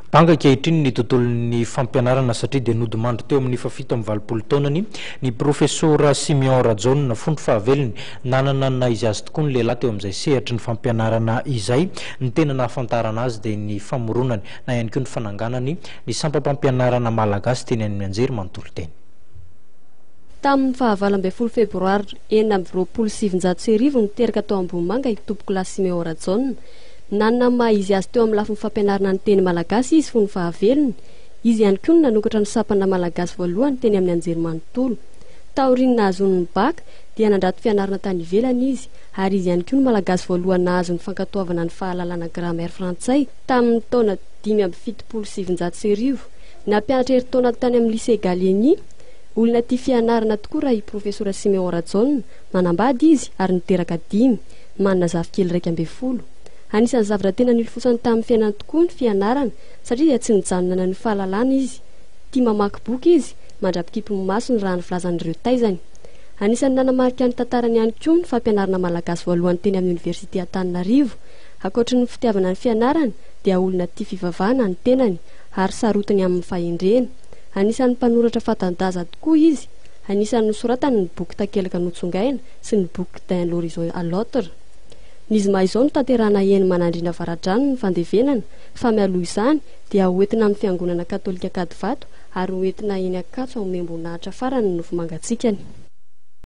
Banga kehitriny ny tontolon'ny fampianarana satria dia nodimandry teo amin'ny 7 taonany ny professeur Simeon Rajon fondro fahavelony nanana na izy azy tokoa ny lehilahy teo amin'izay sehatry ny fampianarana izay ny tena nahafantarana azy dia ny famoronany na ihany koa ny fananganany ny sampam-pampianarana malagasy teny amin'ny anjery manontolo teny. Tamin'ny 24 febroary 1970 niteraka tao Ambohimanga tompoko la Simeon Rajon nanana maha izy azy teo amin'ny lafiny fampianarana ny teny malagasy izy fony fahavelony. Izy ihany koa nanokatra ny sapana malagasy voalohany teny amin'ny anjery manontolo. Taoriany nahazony ny baka dia nandrato fianarana tany ivelany izy, ary izy ihany koa ny malagasy voalohany nahazo ny fankatoavana ny fahalalana grammaire frantsay tamin'ny taona 570. Nampianatra herintaona tany amin'ny lycée Gallieni. Olona tia fianarana tokoa raha i professeur Simeon Rajon, manambady izy ary niteraka 5, manana zafikely 12. Anisan'ny zavatra tena nilofosany tamin'ny fiainany tokoa ny fianarana satria dia tsy nijanona ny fahalalana izy. Tia mamaky boky izy, mandrapikipo ny masony raha ny filazan'ireo taizany. Anisan'ny nanamarika ny tantarany ihany koa ny fampianarana malagasy voalohany teny amin'ny université Antananarivo. Ankoatra ny fitiavana ny fianarana dia olona tia fivavahana ny tenany ary sarotiny amin'ny fahendrena. Anisan'ny mpanoratra fatan-daza tokoa izy. Anisan'ny nosoratany ny boky takelaka notsongaina sy ny boky d'un l'horizon à l'autre. N'izy izao no tanterana eny manandrina varadrano ny fandevenana, fa mialoha izany dia hoentina amin'ny fiangonana katolika Kadivato ary hoentina eny Ankatso amin'ny Membonahitra farany ny nofo mangatsikany.